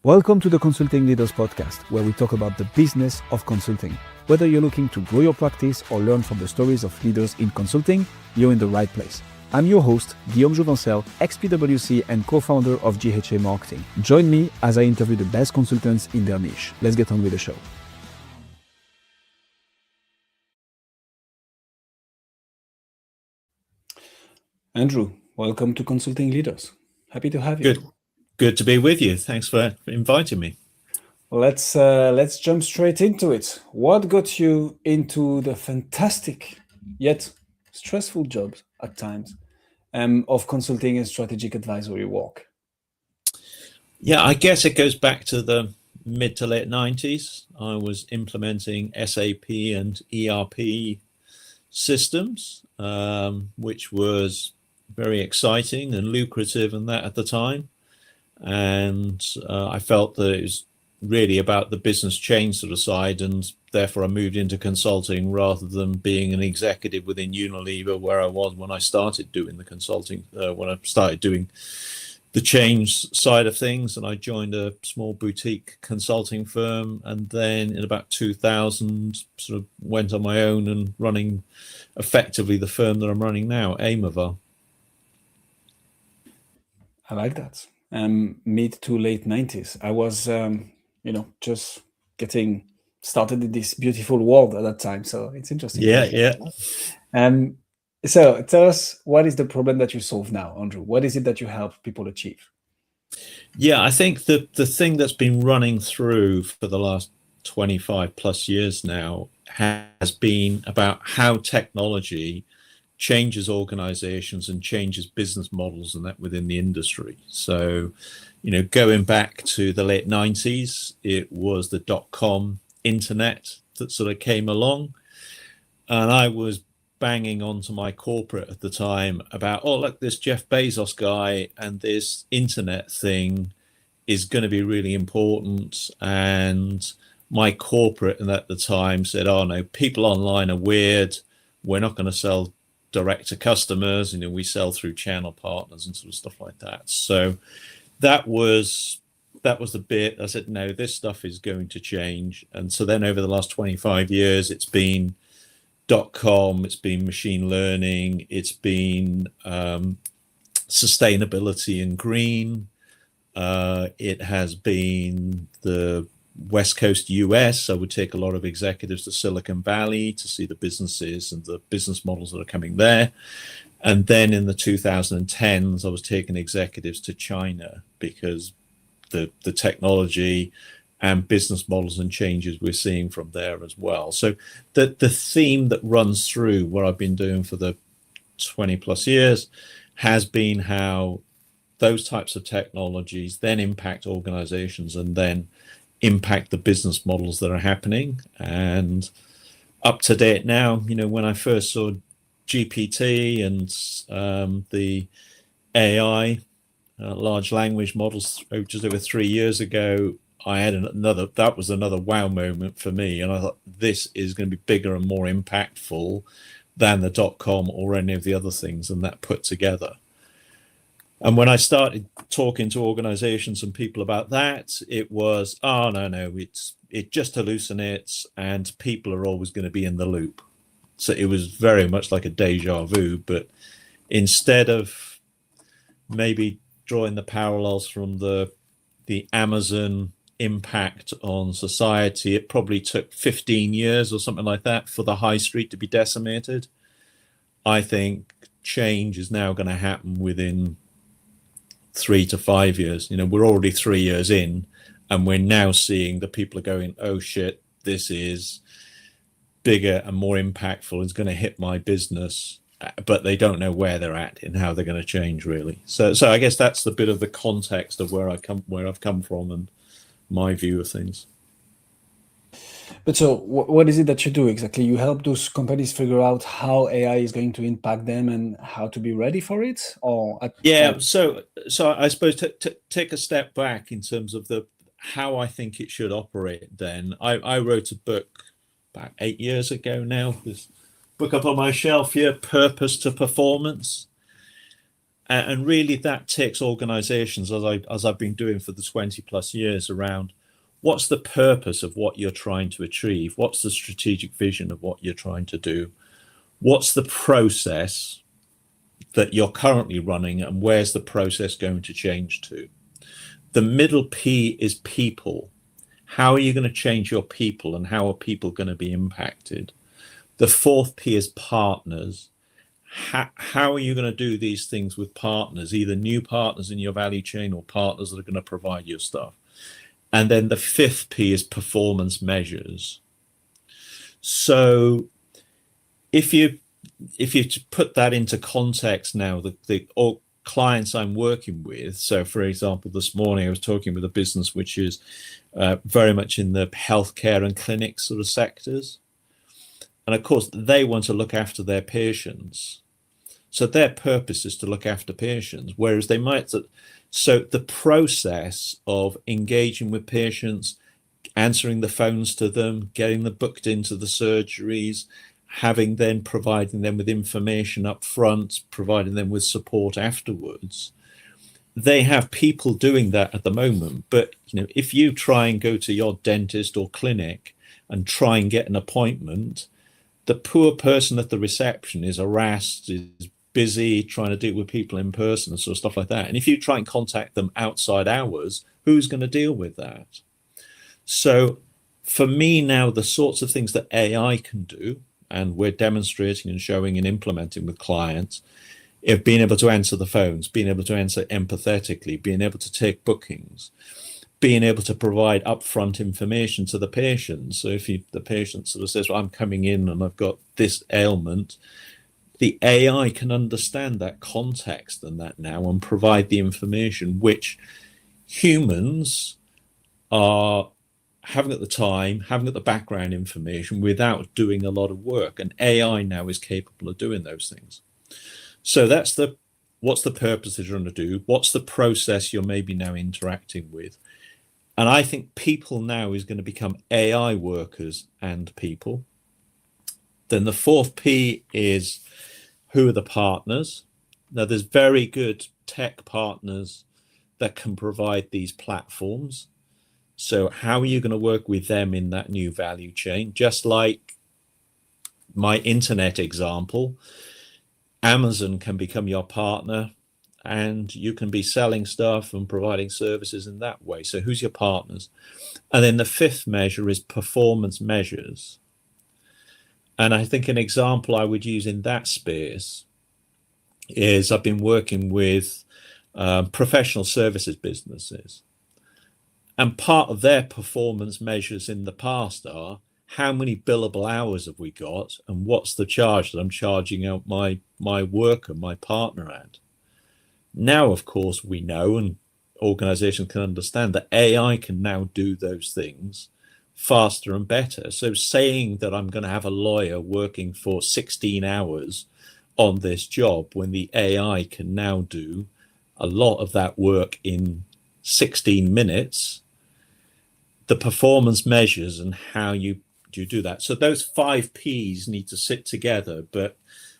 Welcome to the Consulting Leaders Podcast, where we talk about the business of consulting. Whether you're looking to grow your practice or learn from the stories of leaders in consulting, you're in the right place. I'm your host, Guillaume Jouvencel, ex-PwC and co-founder of GHA Marketing. Join me as I interview the best consultants in their niche. Let's get on with the show. Andrew, welcome to Consulting Leaders. Happy to have you. Good to be with you. Thanks for inviting me. Let's jump straight into it. What got you into the fantastic yet stressful job at times of consulting and strategic advisory work? Yeah, I guess it goes back to the mid to late 90s. I was implementing SAP and ERP systems, which was very exciting and lucrative and that at the time. And I felt that it was really about the business change sort of side, and therefore I moved into consulting rather than being an executive within Unilever, where I was when I started doing the consulting, when I started doing the change side of things. And I joined a small boutique consulting firm, and then in about 2000 sort of went on my own and running effectively the firm that I'm running now, Aimava. I like that. Mid to late 90s. I was, just getting started in this beautiful world at that time. So it's interesting. Yeah. So tell us, what is the problem that you solve now, Andrew? What is it that you help people achieve? Yeah, I think the thing that's been running through for the last 25 plus years now has been about how technology changes organizations and changes business models and that within the industry. So, going back to the late 90s, it was the .com internet that sort of came along. And I was banging onto my corporate at the time about, oh, look, this Jeff Bezos guy and this internet thing is going to be really important. And my corporate at the time said, oh, no, people online are weird. We're not going to sell direct to customers, we sell through channel partners and sort of stuff like that. So that was the bit. I said, no, this stuff is going to change. And so then over the last 25 years, it's been .com, it's been machine learning, it's been sustainability and green. It has been the West Coast US. I would take a lot of executives to Silicon Valley to see the businesses and the business models that are coming there. And then in the 2010s, I was taking executives to China because the technology and business models and changes we're seeing from there as well. So the theme that runs through what I've been doing for the 20 plus years has been how those types of technologies then impact organizations and then impact the business models that are happening. And up to date now, when I first saw GPT and the AI large language models just over 3 years ago, I had that was another wow moment for me. And I thought, this is going to be bigger and more impactful than the .com or any of the other things, and that put together. And when I started talking to organizations and people about that, it was, oh, no, it just hallucinates and people are always going to be in the loop. So it was very much like a deja vu, but instead of maybe drawing the parallels from the Amazon impact on society, it probably took 15 years or something like that for the high street to be decimated. I think change is now going to happen within 3 to 5 years. We're already 3 years in, and we're now seeing that people are going, oh shit, this is bigger and more impactful. It's going to hit my business, but they don't know where they're at and how they're going to change really. So I guess that's the bit of the context of where I've come from and my view of things. But so what is it that you do exactly? You help those companies figure out how AI is going to impact them and how to be ready for it? So I suppose to take a step back in terms of how I think it should operate then. I wrote a book about 8 years ago now, this book up on my shelf here, Purpose to Performance. And really that takes organizations, as I've been doing for the 20 plus years, around what's the purpose of what you're trying to achieve, what's the strategic vision of what you're trying to do, what's the process that you're currently running, and where's the process going to change to. The middle P is people. How are you going to change your people, and how are people going to be impacted? The fourth P is partners. How are you going to do these things with partners, either new partners in your value chain or partners that are going to provide your stuff? And then the fifth P is performance measures. So if you put that into context now, the clients I'm working with, so for example, this morning I was talking with a business which is very much in the healthcare and clinic sort of sectors. And of course, they want to look after their patients. So their purpose is to look after patients, whereas they might. So the process of engaging with patients, answering the phones to them, getting them booked into the surgeries, providing them with information up front, providing them with support afterwards. They have people doing that at the moment. But if you try and go to your dentist or clinic and try and get an appointment, the poor person at the reception is harassed, is busy trying to deal with people in person and sort of stuff like that. And if you try and contact them outside hours, who's going to deal with that? So for me now, the sorts of things that AI can do, and we're demonstrating and showing and implementing with clients, of being able to answer the phones, being able to answer empathetically, being able to take bookings, being able to provide upfront information to the patient. So if the patient sort of says, well, I'm coming in and I've got this ailment, the AI can understand that context and that now and provide the information which humans are having at the time, having at the background information without doing a lot of work. And AI now is capable of doing those things. So that's what's the purpose that you're going to do? What's the process you're maybe now interacting with? And I think people now is going to become AI workers and people. Then the fourth P is, who are the partners? Now, there's very good tech partners that can provide these platforms. So how are you going to work with them in that new value chain? Just like my internet example, Amazon can become your partner and you can be selling stuff and providing services in that way. So who's your partners? And then the fifth measure is performance measures. And I think an example I would use in that space is I've been working with professional services businesses. And part of their performance measures in the past are, how many billable hours have we got? And what's the charge that I'm charging out my worker, my partner at? Now, of course, we know, and organizations can understand, that AI can now do those things faster and better. So saying that I'm going to have a lawyer working for 16 hours on this job when the AI can now do a lot of that work in 16 minutes, the performance measures and how you do that. So those 5 Ps need to sit together. But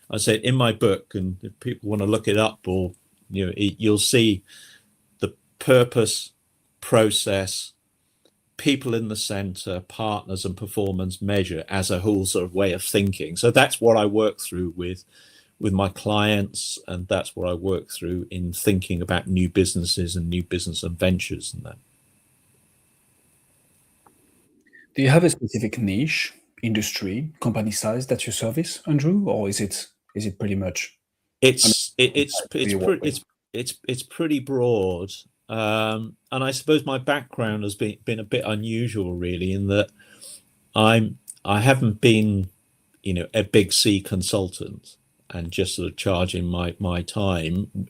I say in my book, and if people want to look it up, or you'll see the purpose, process, people in the center, partners, and performance measure as a whole sort of way of thinking. So that's what I work through with my clients, and that's what I work through in thinking about new businesses and new business and ventures and that. Do you have a specific niche, industry, company size that you service, Andrew, or is it pretty much? It's pretty broad, and I suppose my background has been a bit unusual, really, in that I haven't been, a big C consultant and just sort of charging my time.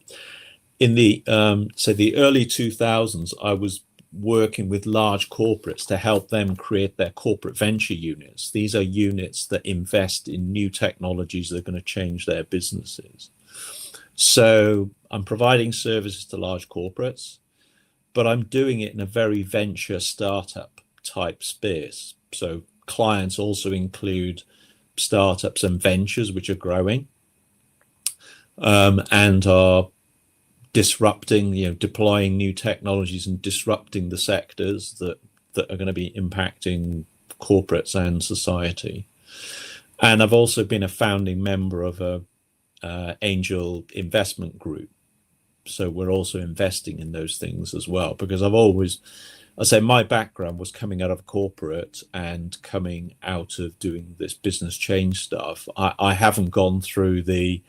In the the early 2000s, I was working with large corporates to help them create their corporate venture units. These are units that invest in new technologies that are going to change their businesses. So I'm providing services to large corporates, but I'm doing it in a very venture startup type space. So clients also include startups and ventures which are growing and are disrupting, deploying new technologies and disrupting the sectors that are going to be impacting corporates and society. And I've also been a founding member of a angel investment group. So we're also investing in those things as well, because I say my background was coming out of corporate and coming out of doing this business change stuff. I haven't gone through the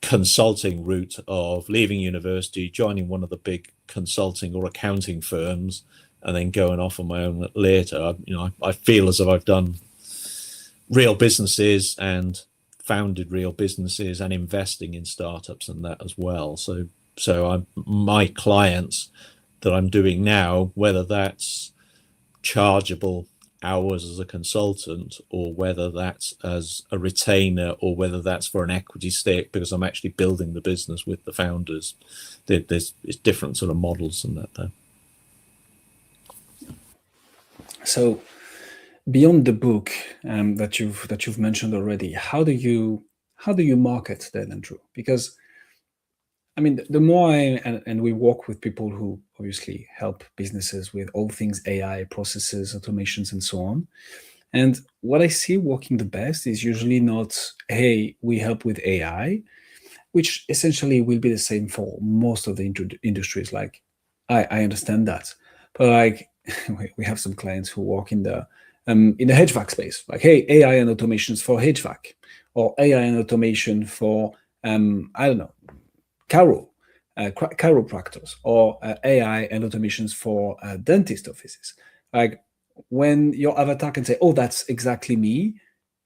consulting route of leaving university, joining one of the big consulting or accounting firms, and then going off on my own later. I feel as if I've done real businesses and founded real businesses and investing in startups and that as well. So my clients that I'm doing now, whether that's chargeable hours as a consultant, or whether that's as a retainer, or whether that's for an equity stake because I'm actually building the business with the founders, there's different sort of models in that there. So beyond the book that you've mentioned already, how do you market then, Andrew? Because I mean, the more and we work with people who obviously help businesses with all things AI, processes, automations, and so on. And what I see working the best is usually not, hey, we help with AI, which essentially will be the same for most of the industries. Like, I understand that, but like we have some clients who work in the HVAC space. Like, hey, AI and automations for HVAC, or AI and automation for I don't know, chiropractors, or AI and automations for dentist offices. Like, when your avatar can say, "Oh, that's exactly me,"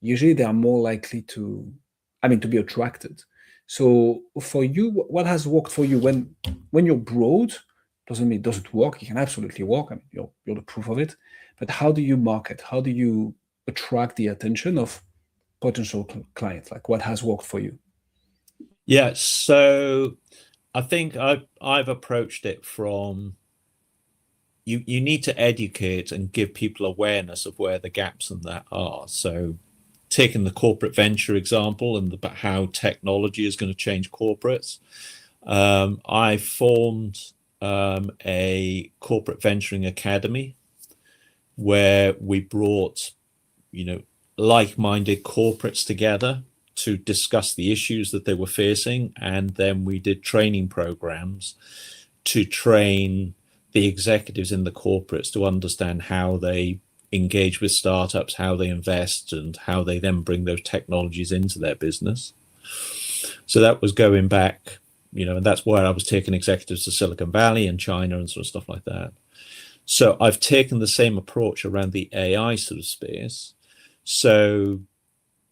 usually they are more likely to be attracted. So for you, what has worked for you when you're broad? Doesn't mean it doesn't work. It can absolutely work. I mean, you're the proof of it. But how do you market? How do you attract the attention of potential clients? Like, what has worked for you? Yeah, so I think I've approached it from you need to educate and give people awareness of where the gaps in that are. So taking the corporate venture example and about how technology is going to change corporates, I formed a corporate venturing academy where we brought like-minded corporates together to discuss the issues that they were facing, and then we did training programs to train the executives in the corporates to understand how they engage with startups, how they invest, and how they then bring those technologies into their business. So that was going back, and that's where I was taking executives to Silicon Valley and China and sort of stuff like that. So I've taken the same approach around the AI sort of space. So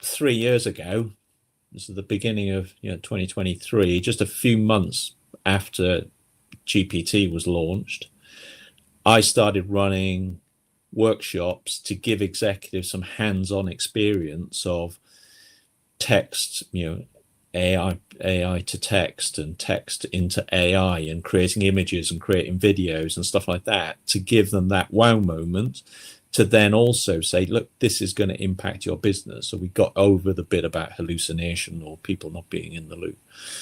3 years ago, this is the beginning of 2023, just a few months after GPT was launched, I started running workshops to give executives some hands-on experience of text, AI to text and text into AI, and creating images and creating videos and stuff like that, to give them that wow moment, to then also say, look, this is going to impact your business. So we got over the bit about hallucination or people not being in the loop.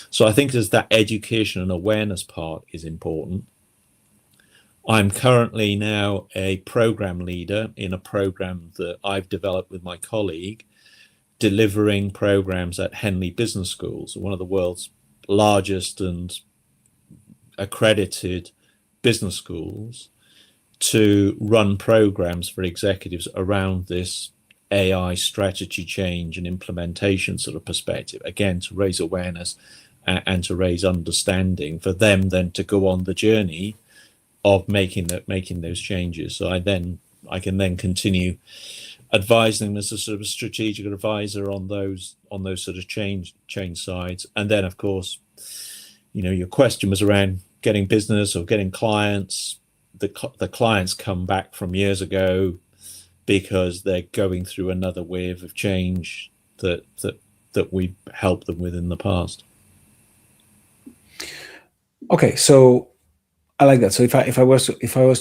So I think there's that education and awareness part is important. I'm currently now a program leader in a program that I've developed with my colleague, delivering programs at Henley Business School, so one of the world's largest and accredited business schools, to run programs for executives around this AI strategy change and implementation sort of perspective, again, to raise awareness and to raise understanding for them then to go on the journey of making those changes. So I can then continue advising as a sort of strategic advisor on those sort of change sides. And then, of course, your question was around getting business or getting clients. The clients come back from years ago because they're going through another wave of change that we helped them with in the past. Okay, so I like that. So if I was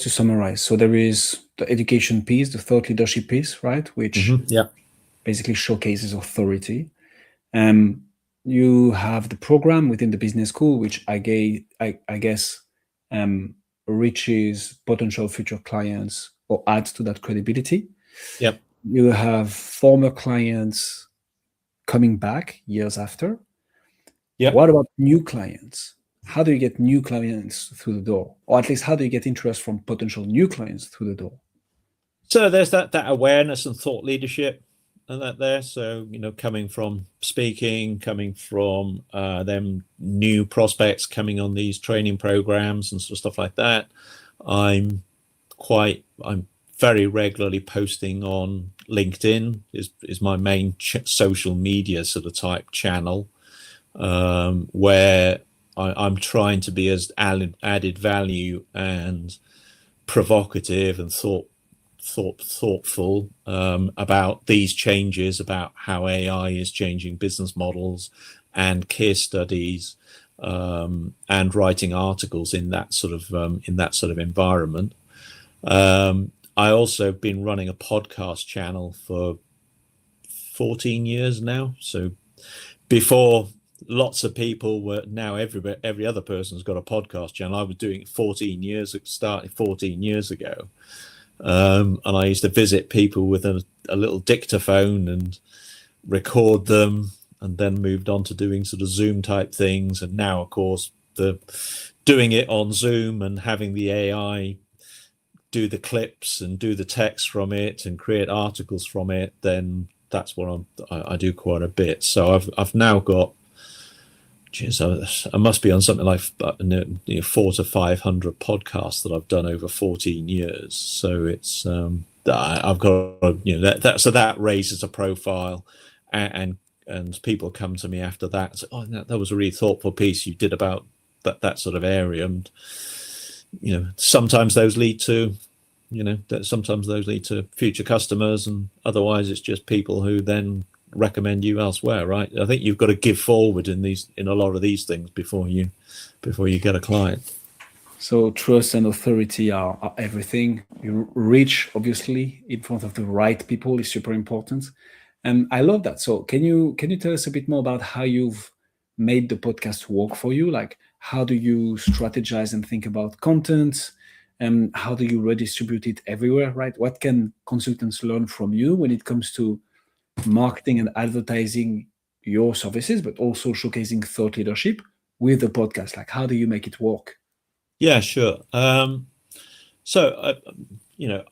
to summarize, so there is the education piece, the thought leadership piece, right, which basically showcases authority. you have the program within the business school, which I guess reaches potential future clients or adds to that credibility. Yep. You have former clients coming back years after. Yep. What about new clients? How do you get new clients through the door? Or at least how do you get interest from potential new clients through the door? So there's that awareness and thought leadership and that there. So, coming from speaking, coming from them new prospects coming on these training programs and sort of stuff like that. I'm very regularly posting on LinkedIn is my main social media sort of type channel, where I'm trying to be as added value and provocative and thoughtful about these changes, about how AI is changing business models and case studies, and writing articles in that sort of environment. I also been running a podcast channel for 14 years now. So before lots of people were, now every other person's got a podcast channel. I was doing it 14 years ago. And I used to visit people with a little dictaphone and record them, and then moved on to doing sort of Zoom type things. And now, of course, doing it on Zoom and having the AI do the clips and do the text from it and create articles from it, then that's what I do quite a bit. So I've now got, I must be on something like 400 to 500 podcasts that I've done over 14 years. So it's I've got that raises a profile, and people come to me after that and say, oh, that was a really thoughtful piece you did about that sort of area. And sometimes those lead to future customers, and otherwise it's just people who then recommend you elsewhere, right? I think you've got to give forward in a lot of these things before you get a client. So trust and authority are everything. You reach, obviously, in front of the right people is super important. And I love that. So can you tell us a bit more about how you've made the podcast work for you? Like, how do you strategize and think about content? And how do you redistribute it everywhere, right? What can consultants learn from you when it comes to marketing and advertising your services, but also showcasing thought leadership with the podcast? Like, how do you make it work? Yeah, sure. So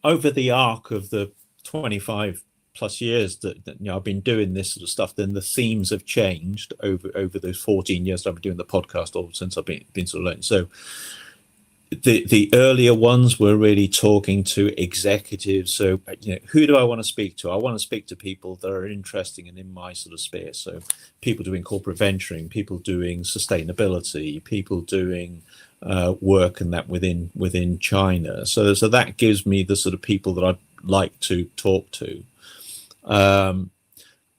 over the arc of the 25 plus years that I've been doing this sort of stuff, then the themes have changed over those 14 years that I've been doing the podcast, or since I've been sort of learning. So the earlier ones were really talking to executives. So who do I want to speak to? I want to speak to people that are interesting and in my sort of space. So people doing corporate venturing, people doing sustainability, people doing work and that within China. So that gives me the sort of people that I'd like to talk to.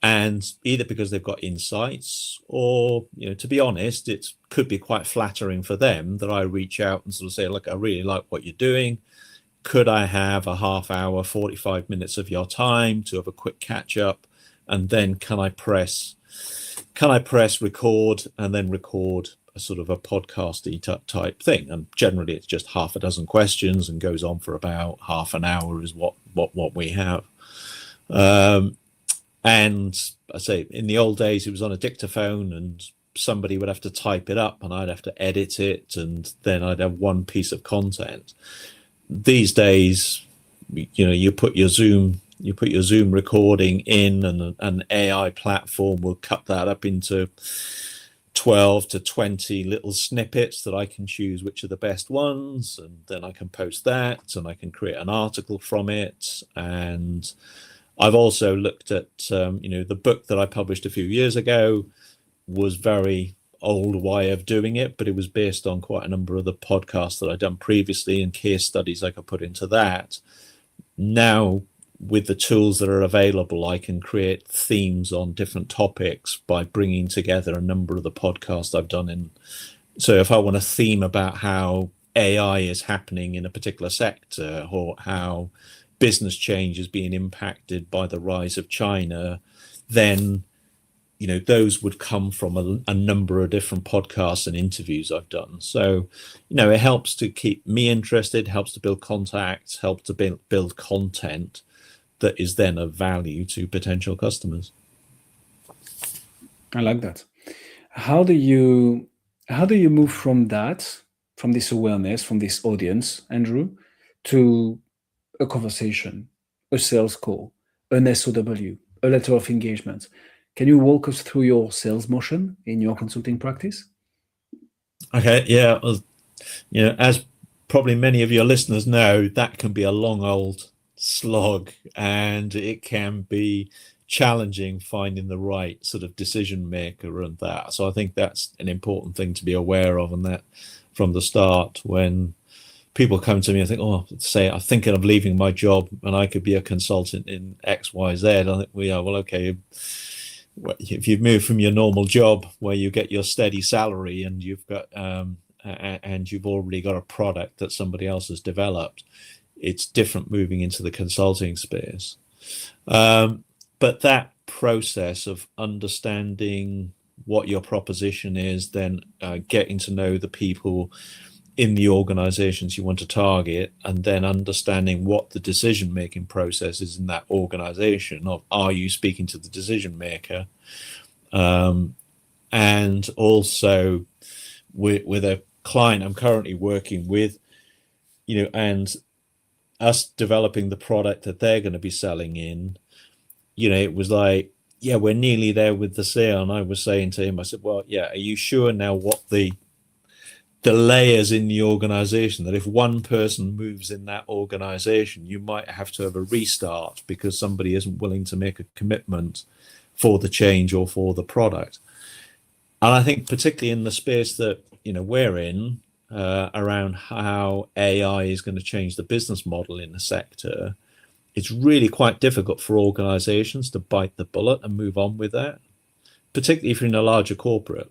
And either because they've got insights, or to be honest, it could be quite flattering for them that I reach out and sort of say, look, I really like what you're doing. Could I have a half hour, 45 minutes of your time to have a quick catch up? And then can I press record, and then record a sort of a podcasty type thing? And generally it's just half a dozen questions and goes on for about half an hour is what we have. And I say, in the old days, it was on a dictaphone, and somebody would have to type it up, and I'd have to edit it, and then I'd have one piece of content. These days, you put your Zoom recording in, and an AI platform will cut that up into 12 to 20 little snippets that I can choose which are the best ones, and then I can post that, and I can create an article from it. And I've also looked at, the book that I published a few years ago was very old way of doing it, but it was based on quite a number of the podcasts that I'd done previously and case studies I could put into that. Now, with the tools that are available, I can create themes on different topics by bringing together a number of the podcasts I've done. So if I want a theme about how AI is happening in a particular sector, or how business change is being impacted by the rise of China, then those would come from a number of different podcasts and interviews I've done. So, it helps to keep me interested, helps to build contacts, helps to build content that is then of value to potential customers. I like that. How do you move from this awareness, from this audience, Andrew, to a conversation, a sales call, an SOW, a letter of engagement? Can you walk us through your sales motion in your consulting practice? Okay, yeah. Well, as probably many of your listeners know, that can be a long old slog, and it can be challenging finding the right sort of decision maker and that. So I think that's an important thing to be aware of, and that from the start, when people come to me and think, say, I'm thinking of leaving my job and I could be a consultant in XYZ. I think well, okay, if you've moved from your normal job where you get your steady salary and you've got and you've already got a product that somebody else has developed, it's different moving into the consulting space. But that process of understanding what your proposition is, then getting to know the people in the organizations you want to target, and then understanding what the decision-making process is in that organization. Of, are you speaking to the decision maker? And also with a client I'm currently working with, and us developing the product that they're going to be selling in, it was like, yeah, we're nearly there with the sale. And I was saying to him, I said, well, yeah, are you sure now what the layers in the organization, that if one person moves in that organization, you might have to have a restart because somebody isn't willing to make a commitment for the change or for the product. And I think particularly in the space that we're in, around how AI is going to change the business model in the sector, it's really quite difficult for organizations to bite the bullet and move on with that, particularly if you're in a larger corporate,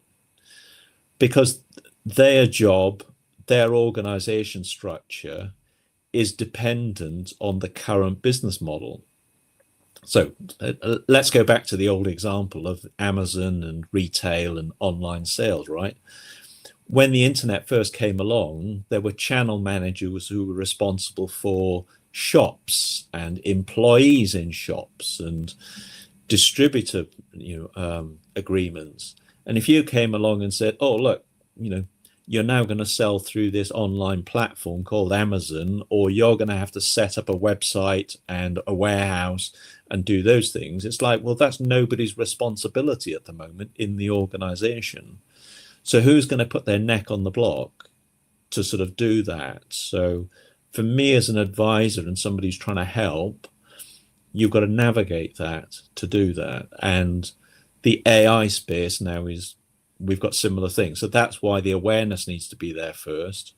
because their job, their organization structure is dependent on the current business model. So let's go back to the old example of Amazon and retail and online sales, right? When the internet first came along, there were channel managers who were responsible for shops and employees in shops and distributor agreements. And if you came along and said, oh, look, you're now going to sell through this online platform called Amazon, or you're going to have to set up a website and a warehouse and do those things. It's like, well, that's nobody's responsibility at the moment in the organization. So who's going to put their neck on the block to sort of do that? So for me as an advisor and somebody who's trying to help, you've got to navigate that to do that. And the AI space now is, we've got similar things. So that's why the awareness needs to be there first.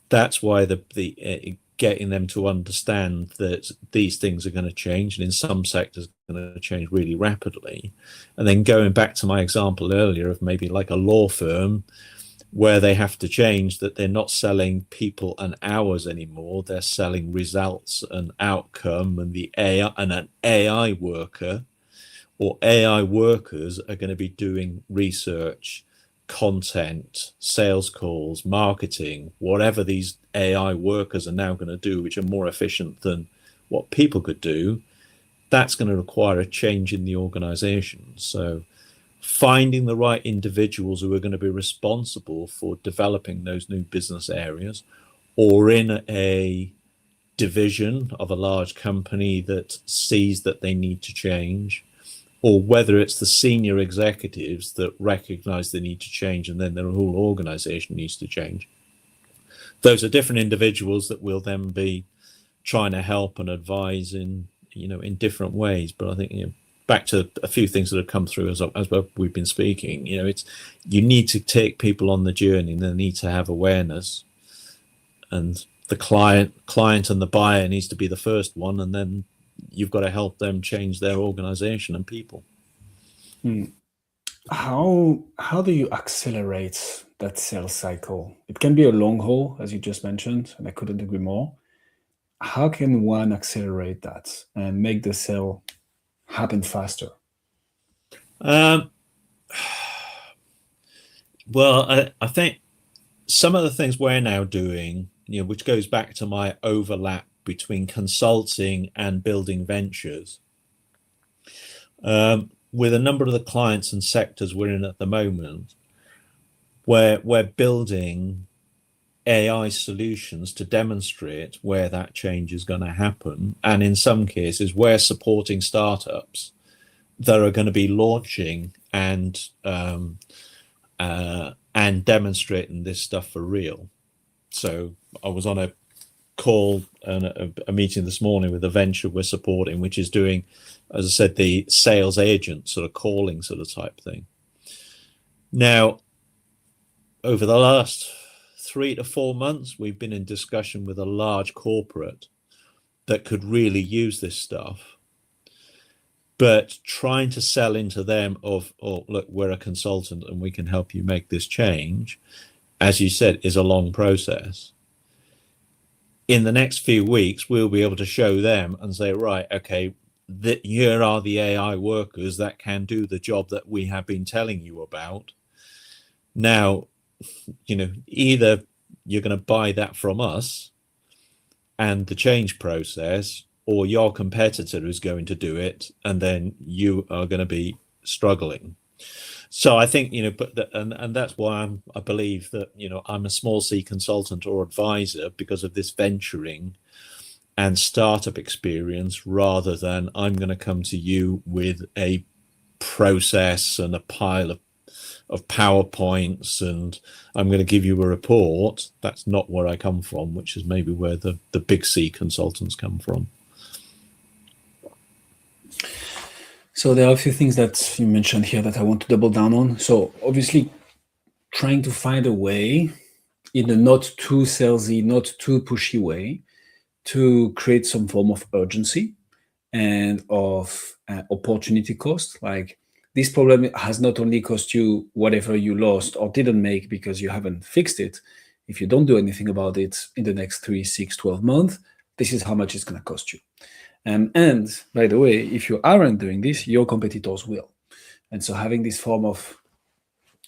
That's why the getting them to understand that these things are going to change, and in some sectors going to change really rapidly. And then going back to my example earlier of maybe like a law firm where they have to change, that they're not selling people and hours anymore, they're selling results and outcome, and the AI and an AI worker or AI workers are going to be doing research, content, sales calls, marketing, whatever these AI workers are now going to do, which are more efficient than what people could do. That's going to require a change in the organization. So finding the right individuals who are going to be responsible for developing those new business areas, or in a division of a large company that sees that they need to change, or whether it's the senior executives that recognize the need to change and then their whole organization needs to change. Those are different individuals that will then be trying to help and advise in different ways. But I think, back to a few things that have come through as we've been speaking, it's, you need to take people on the journey, and they need to have awareness, and the client and the buyer needs to be the first one, and then you've got to help them change their organization and people. How do you accelerate that sales cycle? It can be a long haul, as you just mentioned, and I couldn't agree more. How can one accelerate that and make the sale happen faster? Um, well, I think some of the things we're now doing, which goes back to my overlap between consulting and building ventures, with a number of the clients and sectors we're in at the moment, where we're building AI solutions to demonstrate where that change is going to happen. And in some cases, we're supporting startups that are going to be launching and demonstrating this stuff for real. So I was on a call and a meeting this morning with a venture we're supporting, which is doing, as I said, the sales agent sort of calling sort of type thing. Now, over the last 3 to 4 months, we've been in discussion with a large corporate that could really use this stuff, but trying to sell into them of, oh, look, we're a consultant and we can help you make this change, as you said, is a long process. In the next few weeks, we'll be able to show them and say, right, okay, here are the AI workers that can do the job that we have been telling you about. Now, either you're going to buy that from us and the change process, or your competitor is going to do it, and then you are going to be struggling. So I think, and that's why I believe that, I'm a small C consultant or advisor because of this venturing and startup experience, rather than I'm going to come to you with a process and a pile of PowerPoints and I'm going to give you a report. That's not where I come from, which is maybe where the big C consultants come from. So there are a few things that you mentioned here that I want to double down on. So obviously trying to find a way in a not too salesy, not too pushy way to create some form of urgency and of opportunity cost. Like, this problem has not only cost you whatever you lost or didn't make because you haven't fixed it. If you don't do anything about it in the next 3, 6, 12 months, this is how much it's going to cost you. And by the way, if you aren't doing this, your competitors will. And so having this form of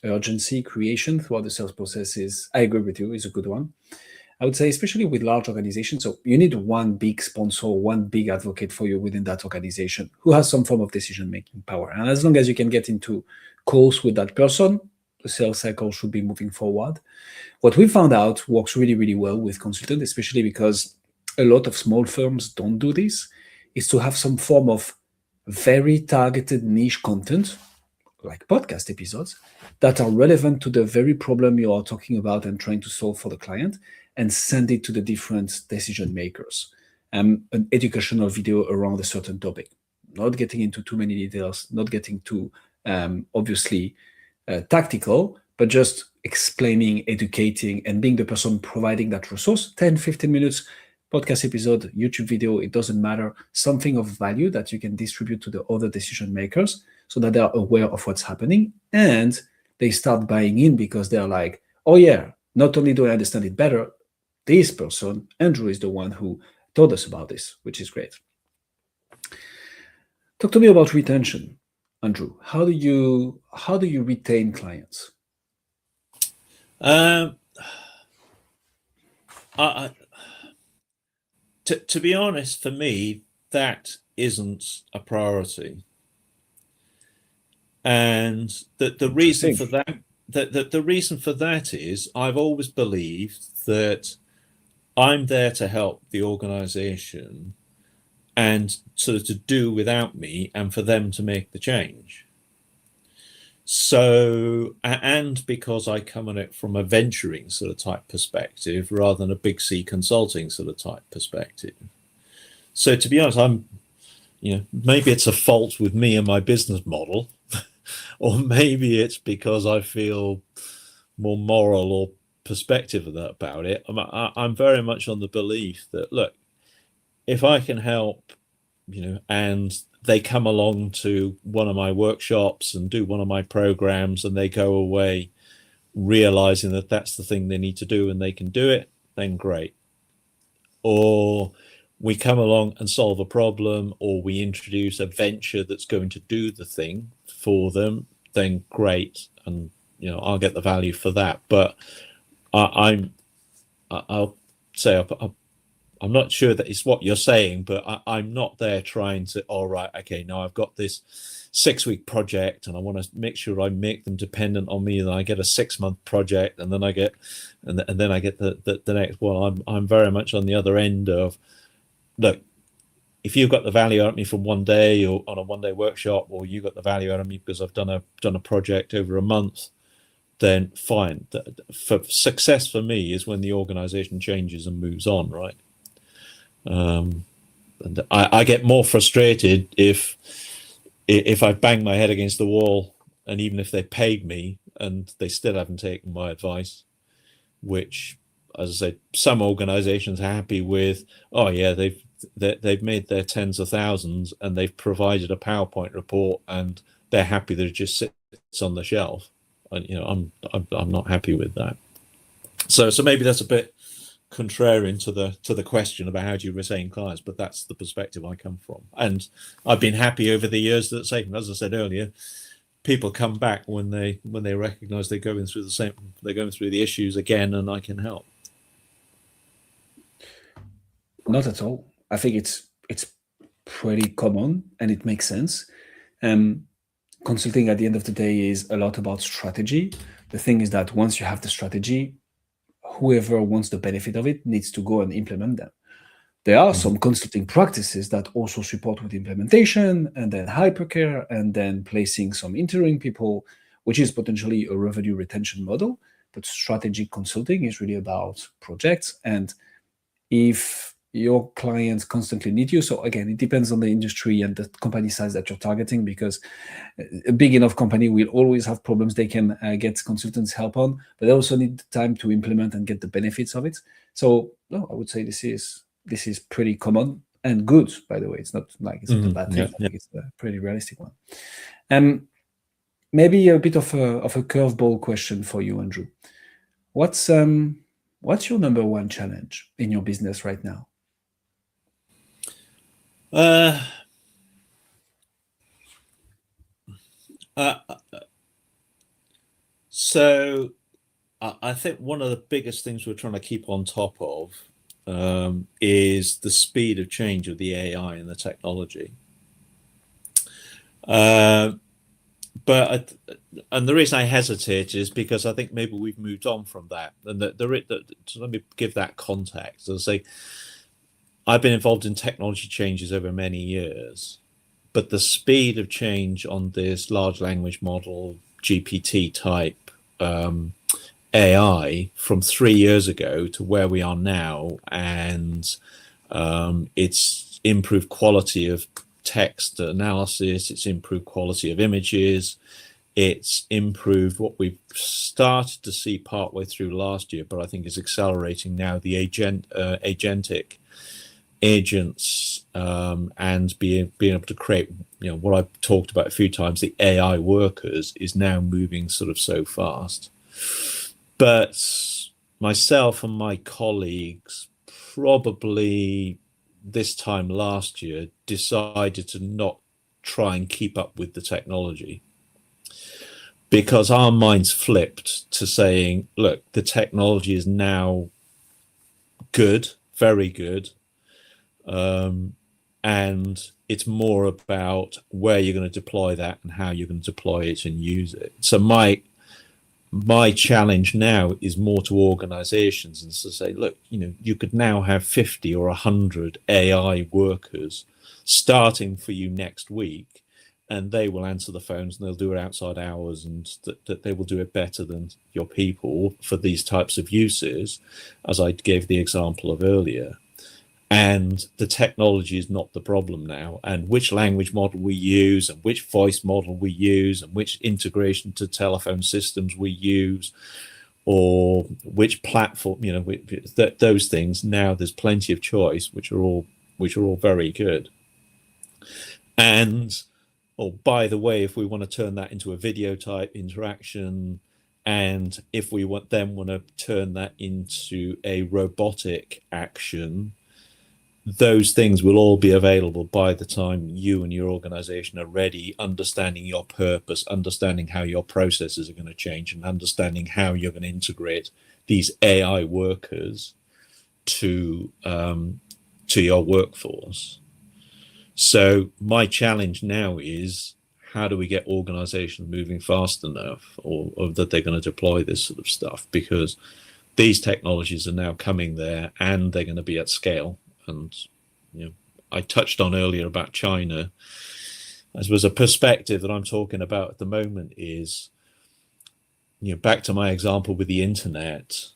urgency creation throughout the sales process is, I agree with you, is a good one. I would say, especially with large organizations, so you need one big sponsor, one big advocate for you within that organization who has some form of decision-making power. And as long as you can get into calls with that person, the sales cycle should be moving forward. What we found out works really, really well with consultants, especially because a lot of small firms don't do this, is to have some form of very targeted niche content, like podcast episodes, that are relevant to the very problem you are talking about and trying to solve for the client, and send it to the different decision makers. An educational video around a certain topic, not getting into too many details, not getting too obviously tactical, but just explaining, educating, and being the person providing that resource. 10, 15 minutes, podcast episode, YouTube video, it doesn't matter. Something of value that you can distribute to the other decision makers so that they are aware of what's happening and they start buying in, because they're like, oh yeah, not only do I understand it better, this person, Andrew, is the one who told us about this, which is great. Talk to me about retention, Andrew. How do you retain clients? To be honest, for me, that isn't a priority. And the reason for that, the reason for that is I've always believed that I'm there to help the organization and sort of to do without me and for them to make the change. So, and because I come at it from a venturing sort of type perspective rather than a big C consulting sort of type perspective. So to be honest, maybe it's a fault with me and my business model, or maybe it's because I feel more moral or perspective about it. I'm very much on the belief that, look, if I can help, and they come along to one of my workshops and do one of my programs and they go away realizing that that's the thing they need to do and they can do it, then great. Or we come along and solve a problem, or we introduce a venture that's going to do the thing for them, then great, and I'll get the value for that. But I'll say I'm not sure that it's what you're saying, but I'm not there trying to, all right, okay, now I've got this 6-week project and I want to make sure I make them dependent on me, and I get a 6-month project, and then I get the next one. I'm very much on the other end of, look, if you've got the value out of me from one day or on a one-day workshop, or you got the value out of me because I've done a project over a month, then fine. For success for me is when the organization changes and moves on, right? And I get more frustrated if I bang my head against the wall, and even if they paid me and they still haven't taken my advice, which, as I said, some organizations are happy with. Oh yeah, they've made their tens of thousands and they've provided a PowerPoint report and they're happy that it just sits on the shelf. And I'm not happy with that. So maybe that's a bit contrarian to the question about how do you retain clients, but that's the perspective I come from. And I've been happy over the years that, say, as I said earlier, people come back when they recognize they're going through the issues again, and I can help. Not at all. I think it's pretty common and it makes sense. Consulting at the end of the day is a lot about strategy. The thing is that once you have the strategy, whoever wants the benefit of it needs to go and implement them. There are some consulting practices that also support with implementation and then hypercare and then placing some interim people, which is potentially a revenue retention model. But strategic consulting is really about projects. And if your clients constantly need you, so again, it depends on the industry and the company size that you're targeting, because a big enough company will always have problems they can get consultants help on, but they also need time to implement and get the benefits of it. So no, I would say this is pretty common and good, by the way. It's not like it's not a bad thing. I think it's a pretty realistic one. Maybe a bit of a curveball question for you, Andrew. What's your number one challenge in your business right now? So I think one of the biggest things we're trying to keep on top of is the speed of change of the AI and the technology. And the reason I hesitate is because I think maybe we've moved on from that. And so let me give that context. I'll say I've been involved in technology changes over many years, but the speed of change on this large language model, GPT type AI from 3 years ago to where we are now, and it's improved quality of text analysis, it's improved quality of images, it's improved what we've started to see partway through last year, but I think is accelerating now, the agentic agents, and being able to create, what I've talked about a few times, the AI workers, is now moving sort of so fast. But myself and my colleagues probably this time last year decided to not try and keep up with the technology, because our minds flipped to saying, look, the technology is now good, very good, and it's more about where you're going to deploy that and how you're going to deploy it and use it. So my challenge now is more to organizations, and to say, look, you could now have 50 or 100 AI workers starting for you next week, and they will answer the phones and they'll do it outside hours, and that they will do it better than your people for these types of uses, as I gave the example of earlier. And the technology is not the problem now, and which language model we use and which voice model we use and which integration to telephone systems we use, or which platform, those things. Now there's plenty of choice, which are all very good. And by the way, if we want to turn that into a video type interaction, and if we want to turn that into a robotic action, those things will all be available by the time you and your organization are ready, understanding your purpose, understanding how your processes are going to change, and understanding how you're going to integrate these AI workers to your workforce. So my challenge now is, how do we get organizations moving fast enough, or that they're going to deploy this sort of stuff? Because these technologies are now coming there, and they're going to be at scale. And I touched on earlier about China. As was a perspective that I'm talking about at the moment is, back to my example with the internet.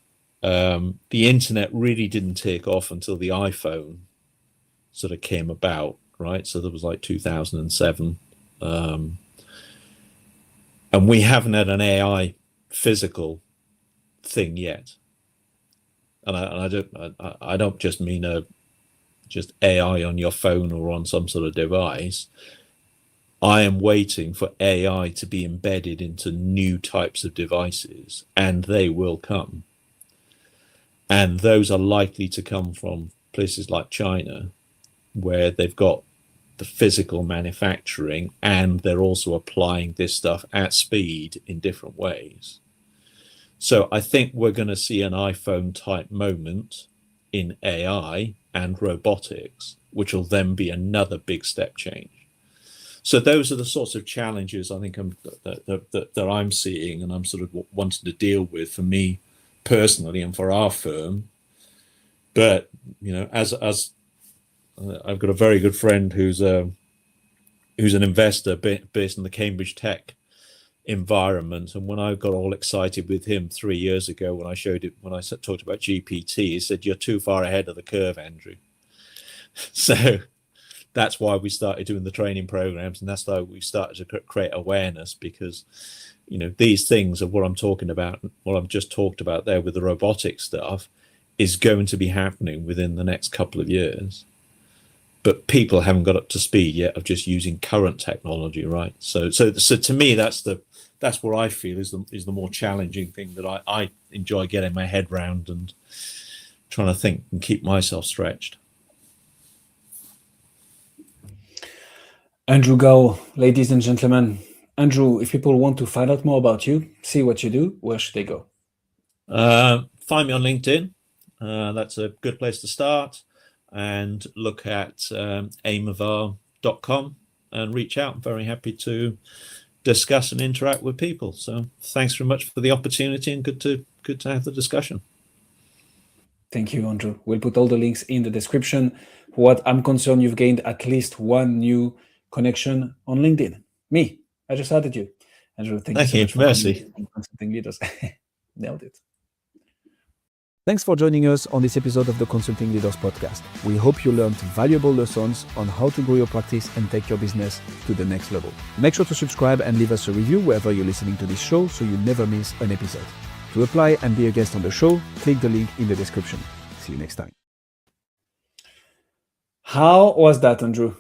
The internet really didn't take off until the iPhone sort of came about, right? So there was like 2007. And we haven't had an AI physical thing yet. And I don't just mean just AI on your phone or on some sort of device. I am waiting for AI to be embedded into new types of devices, and they will come. And those are likely to come from places like China, where they've got the physical manufacturing, and they're also applying this stuff at speed in different ways. So I think we're going to see an iPhone type moment in AI and robotics, which will then be another big step change. So those are the sorts of challenges I think that I'm seeing, and I'm sort of wanting to deal with, for me personally and for our firm. But as I've got a very good friend who's an investor based in the Cambridge Tech environment, and when I got all excited with him 3 years ago when I talked about GPT, he said, "You're too far ahead of the curve, Andrew." So that's why we started doing the training programs, and that's why we started to create awareness, because these things are what I'm talking about, what I've just talked about there with the robotic stuff, is going to be happening within the next couple of years. But people haven't got up to speed yet of just using current technology, right? So to me, that's what I feel is the more challenging thing that I enjoy getting my head round and trying to think and keep myself stretched. Andrew Gaule, ladies and gentlemen. Andrew, if people want to find out more about you, see what you do, where should they go? Find me on LinkedIn. That's a good place to start. And look at aimava.com and reach out. I'm very happy to discuss and interact with people. So thanks very much for the opportunity, and good to have the discussion. Thank you, Andrew. We'll put all the links in the description. For what I'm concerned, you've gained at least one new connection on LinkedIn. Me, I just added you. Andrew, thank you so much for Mercy. Consulting Leaders. Nailed it. Thanks for joining us on this episode of the Consulting Leaders Podcast. We hope you learned valuable lessons on how to grow your practice and take your business to the next level. Make sure to subscribe and leave us a review wherever you're listening to this show so you never miss an episode. To apply and be a guest on the show, click the link in the description. See you next time. How was that, Andrew?